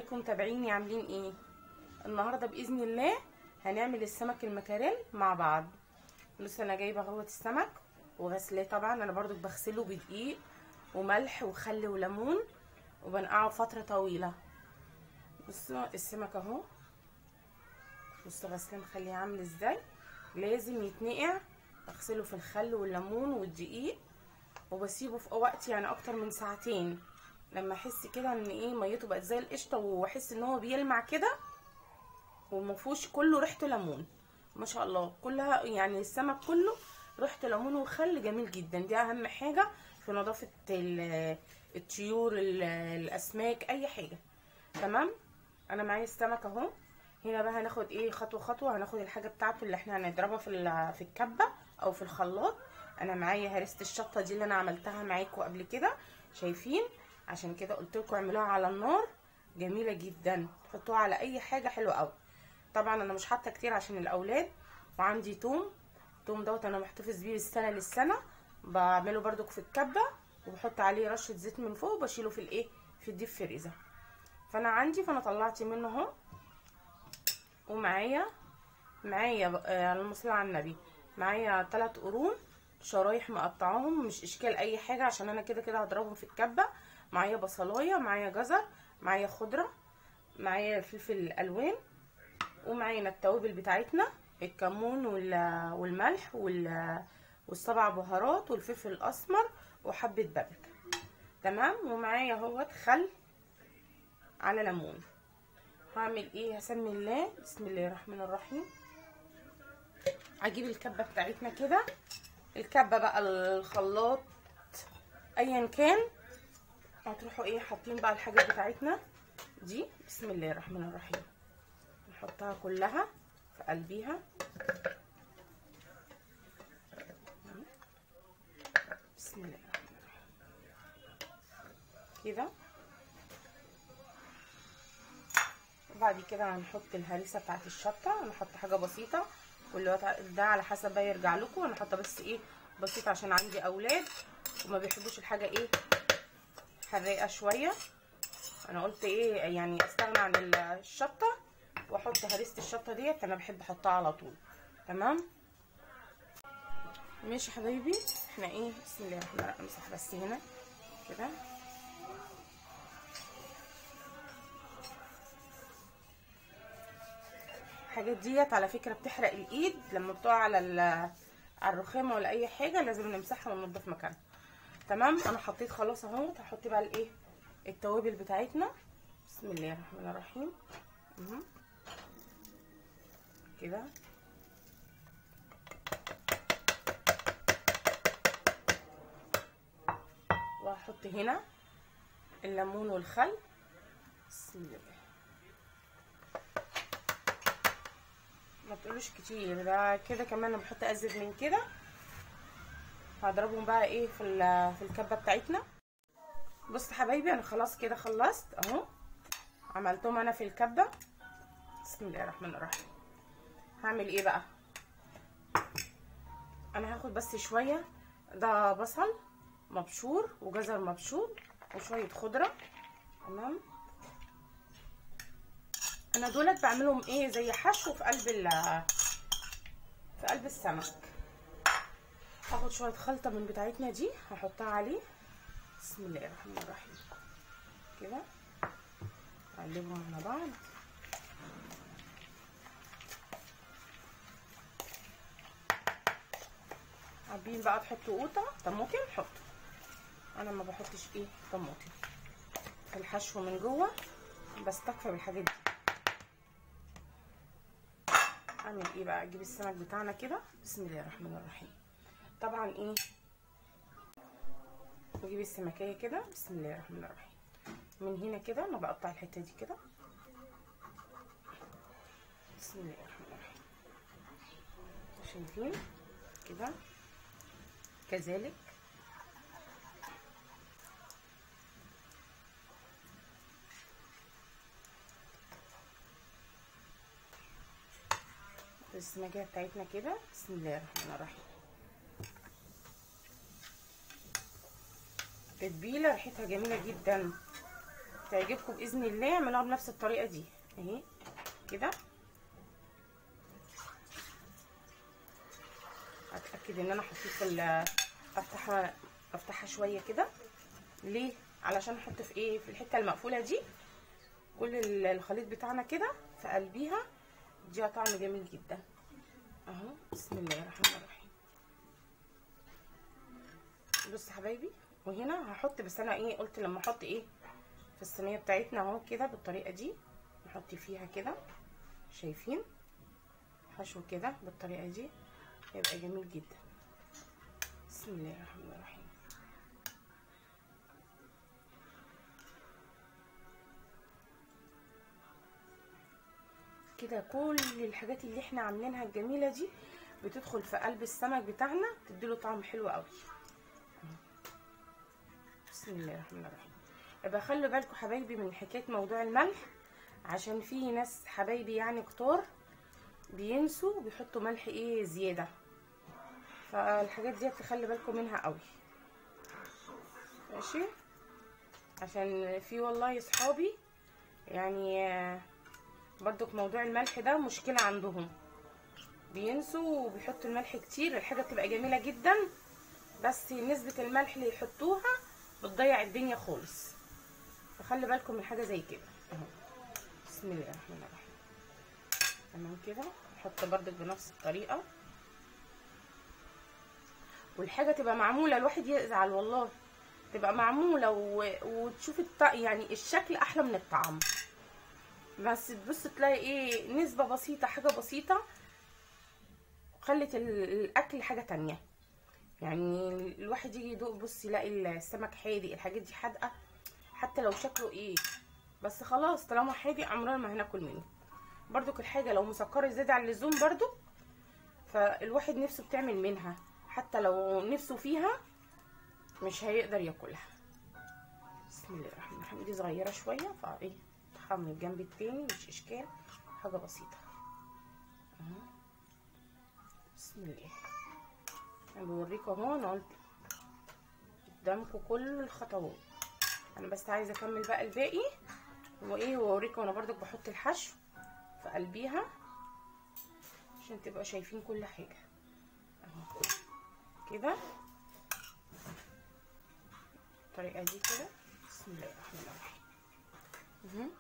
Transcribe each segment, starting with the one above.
ازيكم متابعيني عاملين ايه؟ النهارده باذن الله هنعمل السمك المكاريل مع بعض. لسه انا جايبه اهوت السمك وغسلاه. طبعا انا برضو بغسله بدقيق وملح وخل وليمون وبنقعه فتره طويله. بصوا السمك اهو، بصوا غسله مخليه عامل ازاي. لازم يتنقع، بغسله في الخل والليمون والدقيق وبسيبه في وقت يعني اكتر من ساعتين، لما احس كده ان ايه ميته بقت زي القشطه واحس ان هو بيلمع كده ومفيهوش كله ريحته ليمون. ما شاء الله كلها يعني السمك كله ريحته ليمون وخل جميل جدا. دي اهم حاجه في نظافه الطيور الاسماك اي حاجه. تمام. انا معايا السمك اهو. هنا بقى هناخد ايه خطوه خطوه، هناخد الحاجه بتاعته اللي احنا هنضربها في الكبه او في الخلاط. انا معايا هرسه الشطه دي اللي انا عملتها معاكم قبل كده، شايفين؟ عشان كده قلت لكم اعملوها على النار، جميله جدا، تحطوها على اي حاجه حلوه قوي. طبعا انا مش حاطه كتير عشان الاولاد. وعندي توم دوت انا محتفظ بيه السنه للسنه، بعمله برده في الكبه وبحط عليه رشه زيت من فوق وبشيله في الايه في الديب فريزر. فانا طلعت منه اهو. ومعايا اللهم صل على النبي، معايا 3 قرون شرايح مقطعاهم، مش اشكال اي حاجه عشان انا كده كده هضربهم في الكبه. معايا بصلايه، معايا جزر، معايا خضره، معايا فلفل الوان، ومعانا التوابل بتاعتنا الكمون والملح والسبع بهارات والفلفل الاسمر وحبه بابريكا. تمام. ومعايا اهوت خل على ليمون. هعمل ايه؟ هسمي الله، بسم الله الرحمن الرحيم. اجيب الكبه بتاعتنا كده، الكبه بقى الخلاط ايا كان، هتروحوا ايه حاطين بقى الحاجات بتاعتنا دي. بسم الله الرحمن الرحيم. نحطها كلها في قلبيها. بسم الله الرحمن الرحيم كده. وبعد كده هنحط الهريسه بتاعت الشطه. هنحط حاجه بسيطه، كل ده على حسب بقى يرجع لكم. انا حاطه بس ايه بسيطه عشان عندي اولاد وما بيحبوش الحاجه ايه حراقه شويه. انا قلت ايه يعني استغنى عن الشطه واحط هريسه الشطه ديت، انا بحب احطها على طول. تمام. ماشي يا حبايبي، احنا ايه بسم الله الرحمن الرحيم. امسح بس هنا كده. الحاجات ديت على فكره بتحرق الايد لما بتقع على الرخامه ولا اي حاجه، لازم نمسحها وننضف مكانها. تمام. انا حطيت خلاص اهو. هحط بقى الايه التوابل بتاعتنا. بسم الله الرحمن الرحيم كده. وهحط هنا الليمون والخل. بسم الله. ما تقولوش كتير ده كده، كمان انا بحط ازيد من كده. هضربهم بقى ايه في الكبه بتاعتنا. بص يا حبايبي، انا خلاص كده خلصت اهو، عملتهم انا في الكبه. بسم الله الرحمن الرحيم. هعمل ايه بقى؟ انا هاخد بس شويه، ده بصل مبشور وجزر مبشور وشويه خضره. تمام. انا دولت بعملهم ايه زي حشو في قلب السمك. هاخد شويه خلطه من بتاعتنا دي هحطها عليه. بسم الله الرحمن الرحيم كده. اقلبهم مع بعض. حابين بقى تحطوا قوطه طماطم حطوا، انا ما بحطش ايه طماطم في الحشو من جوه، بستكفى بالحاجات دي. اعمل ايه بقى؟ اجيب السمك بتاعنا كده. بسم الله الرحمن الرحيم. طبعا ايه نجيب السمكيه كده. بسم الله الرحمن الرحيم. من هنا كده انا بقطع الحته دي كده. بسم الله الرحمن الرحيم. شايفين كده؟ كذلك السمكيه بتاعتنا كده. بسم الله الرحمن الرحيم. تتبيله ريحتها جميله جدا. تعجبكم باذن الله اعملوها بنفس الطريقه دي اهي كده. اتاكد ان انا حطيت في افتحها شويه كده. ليه؟ علشان احط في ايه، في الحته المقفوله دي كل الخليط بتاعنا كده في قلبيها، دي طعم جميل جدا اهو. بسم الله الرحمن الرحيم. بص يا حبايبي، وهنا هحط، بس انا ايه قلت لما احط ايه في الصينيه بتاعتنا اهو كده بالطريقه دي، نحط فيها كده شايفين حشو كده بالطريقه دي هيبقى جميل جدا. بسم الله الرحمن الرحيم. كده كل الحاجات اللي احنا عاملينها الجميله دي بتدخل في قلب السمك بتاعنا، تديله طعم حلو قوي. بسم الله الرحمن الرحيم. يبقى خلوا بالكم حبايبي من حكايه موضوع الملح، عشان في ناس حبايبي يعني كتار بينسوا بيحطوا ملح ايه زياده، فالحاجات دي تخلي بالكم منها قوي ماشي. عشان في والله صحابي يعني برضك موضوع الملح ده مشكله عندهم، بينسوا وبيحطوا الملح كتير، الحاجه بتبقى جميله جدا بس نسبه الملح اللي يحطوها بتضيع الدنيا خالص، فخلي بالكم من حاجه زي كده اهو. بسم الله الرحمن الرحيم. تمام كده. نحط برضك بنفس الطريقه، والحاجه تبقى معموله الواحد يزعل والله، تبقى معموله وتشوف يعني الشكل احلى من الطعم، بس تبص تلاقي ايه نسبه بسيطه حاجه بسيطه خلت الاكل حاجه تانية. يعني الواحد يجي يدوق بص يلاقي السمك حادق، الحاجات دي حادقه حتى لو شكله ايه، بس خلاص طالما حادق عمرنا ما هناكل منه. برضك الحاجه لو مسكره زياده عن اللزوم برضو فالواحد نفسه بتعمل منها، حتى لو نفسه فيها مش هيقدر ياكلها. بسم الله الرحمن الرحيم. دي صغيره شويه فايه افتحها من الجنب التاني مش اشكال، حاجه بسيطه اهو. بسم الله. انا بوريكم اهو، انا قلت قدامكم كل الخطوات، انا بس عايزه اكمل بقى الباقي وايه واوريكم انا برضك بحط الحشو في قلبيها عشان تبقوا شايفين كل حاجه اهو كده بالطريقه دي كده. بسم الله الرحمن الرحيم.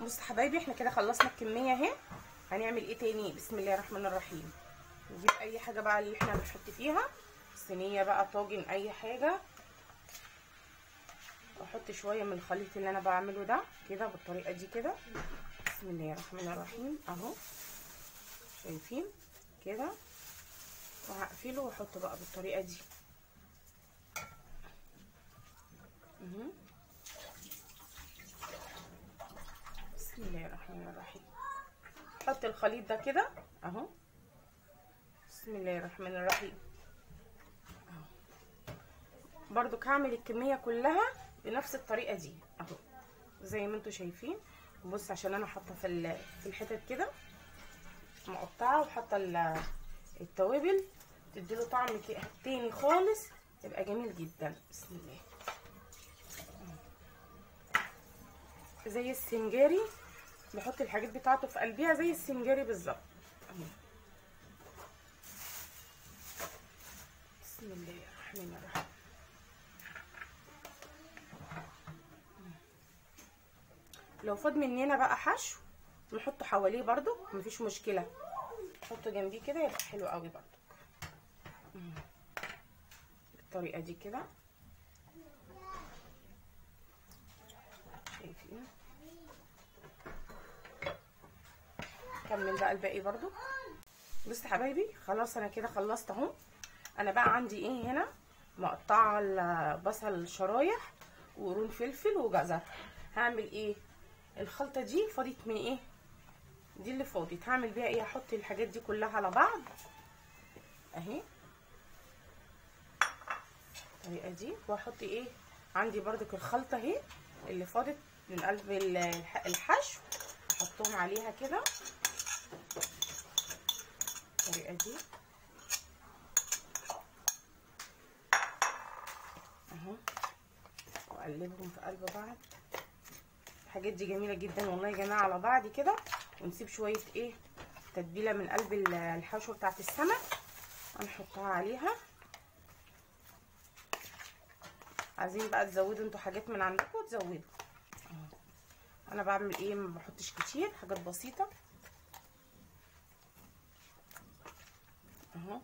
بصوا حبايبي احنا كده خلصنا الكميه اهي. هنعمل ايه تاني؟ بسم الله الرحمن الرحيم. نجيب اي حاجه بقى اللي احنا هنحط فيها، صينيه بقى طاجن اي حاجه، احط شويه من الخليط اللي انا بعمله ده كده بالطريقه دي كده. بسم الله الرحمن الرحيم اهو شايفين كده، وهقفله واحطه بقى بالطريقه دي بسم الله الرحمن الرحيم. احط الخليط ده كده اهو. بسم الله الرحمن الرحيم اهو. برضو هعمل الكميه كلها بنفس الطريقه دي اهو زي ما انتم شايفين. بص عشان انا حاطه في الحتت كده مقطعه وحاطه التوابل تديله طعم تاني خالص، يبقى جميل جدا. بسم الله. زي السنجاري بحط الحاجات بتاعته في قلبيها زي السنجاري بالظبط. بسم الله الرحمن الرحيم. لو فاض مننا بقى حشو نحطه حواليه برضو مفيش مشكله، نحطه جنبيه كده يبقى حلو قوي برضو بالطريقه دي كده شايفين. كمل بقى الباقي برضو. بصوا يا حبايبي خلاص انا كده خلصت اهو. انا بقى عندي ايه هنا مقطعه البصل شرايح وقرون فلفل وجزر. هعمل ايه الخلطه دي فاضت من ايه دي اللي فاضت، هعمل بيها ايه هحط الحاجات دي كلها على بعض اهي الطريقه دي، واحط ايه عندي برضك الخلطه اهي اللي فاضت من قلب الحشو احطهم عليها كده بالطريقه دي اهو، واقلبهم في قلب بعض الحاجات دي جميله جدا والله يا جماعه على بعض كده. ونسيب شويه ايه تتبيله من قلب الحشوه بتاعت السمك هنحطها عليها. عايزين بقى تزودوا انتوا حاجات من عندكم تزودوا. انا بعمل ايه ما بحطش كتير، حاجات بسيطه اهو.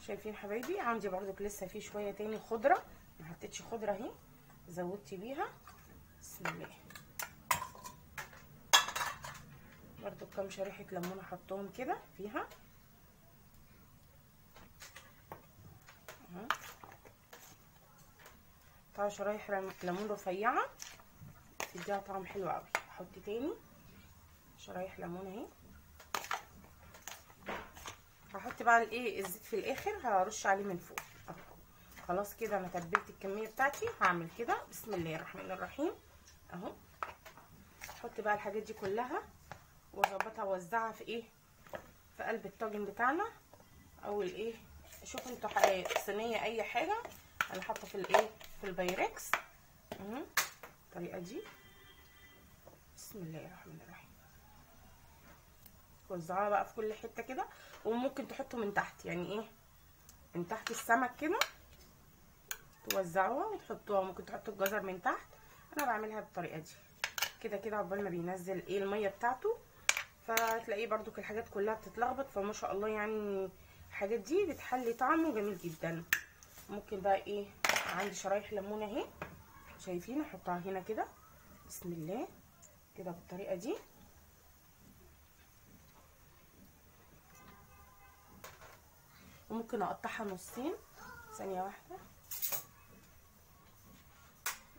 شايفين حبايبي؟ عندي برضك لسه في شويه تاني خضره، ما حطيتش خضره اهي زودت بيها. بسم الله. برضو كام شريحه ليمون احطهم كده فيها اهو. طبعا شرايح ليمون رفيعه تديها طعم حلو قوي. احط تاني شرايح ليمون اهي. هحط بقى الايه الزيت في الاخر، هرش عليه من فوق اهو. خلاص كده انا تبلت الكميه بتاعتي. هعمل كده بسم الله الرحمن الرحيم اهو. احط بقى الحاجات دي كلها واظبطها واوزعها في ايه في قلب الطاجن بتاعنا او الايه. شوفوا انتوا صينيه اي حاجه، انا حاطه في الايه في البايركس اهو الطريقه دي. بسم الله الرحمن الرحيم. وزعوها بقى في كل حته كده. وممكن تحطوا من تحت يعني ايه من تحت السمك كده توزعوها وتحطوها. ممكن تحطوا الجزر من تحت. انا بعملها بالطريقه دي كده كده عقبال ما بينزل ايه الميه بتاعته. فتلاقيه برضو الحاجات كلها بتتلخبط. فما شاء الله يعني الحاجات دي بتحلي طعمه جميل جدا. ممكن بقى ايه عندي شرايح ليمون اهي شايفين احطها هنا كده بسم الله كده بالطريقه دي. وممكن اقطعها نصين ثانيه واحده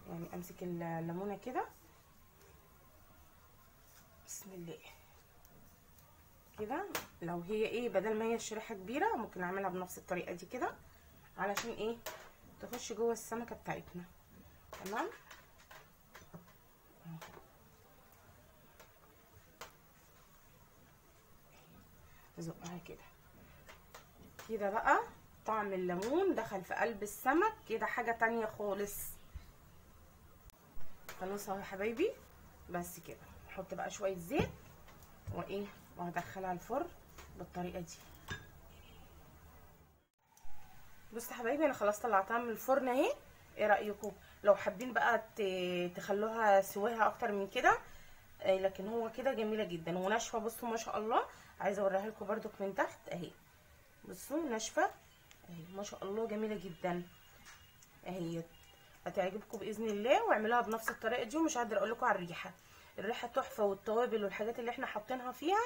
يعني امسك الليمونه كده بسم الله كده. لو هي ايه بدل ما هي الشريحه كبيره ممكن اعملها بنفس الطريقه دي كده علشان ايه تخش جوه السمكه بتاعتنا. تمام. ازقها كده كده بقى طعم الليمون دخل في قلب السمك كده حاجه تانية خالص. خلاص اهو يا حبايبي بس كده. نحط بقى شويه زيت وايه وهدخلها الفرن بالطريقه دي. بصوا يا حبايبي انا خلاص طلعتها من الفرن اهي. ايه رايكم؟ لو حابين بقى تخلوها سواها اكتر من كده لكن هو كده جميله جدا وناشفه. بصوا ما شاء الله. عايزه اوريها لكم برده من تحت اهي. بصوا ناشفه اهي ما شاء الله جميله جدا اهي. هتعجبكم باذن الله. واعملوها بنفس الطريقه دي. ومش قادره اقول لكم على الريحه تحفه والتوابل والحاجات اللي احنا حاطينها فيها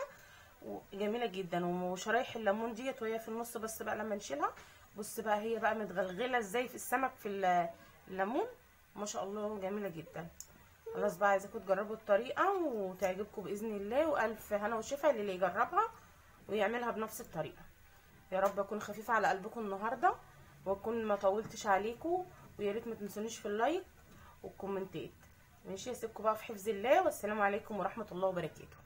جميله جدا. وشرايح الليمون ديت وهي في النص بس بقى لما نشيلها بص بقى هي بقى متغلغله ازاي في السمك في الليمون ما شاء الله جميله جدا. خلاص بقى عايزاكم تجربوا الطريقه وتعجبكم باذن الله. والف هنا وشفا للي يجربها ويعملها بنفس الطريقه. يا رب اكون خفيفه على قلبكم النهارده واكون ما طولتش عليكم. ويا ريت ما تنسونيش في اللايك والكومنتات. ماشي. اسيبكم بقى في حفظ الله والسلام عليكم ورحمه الله وبركاته.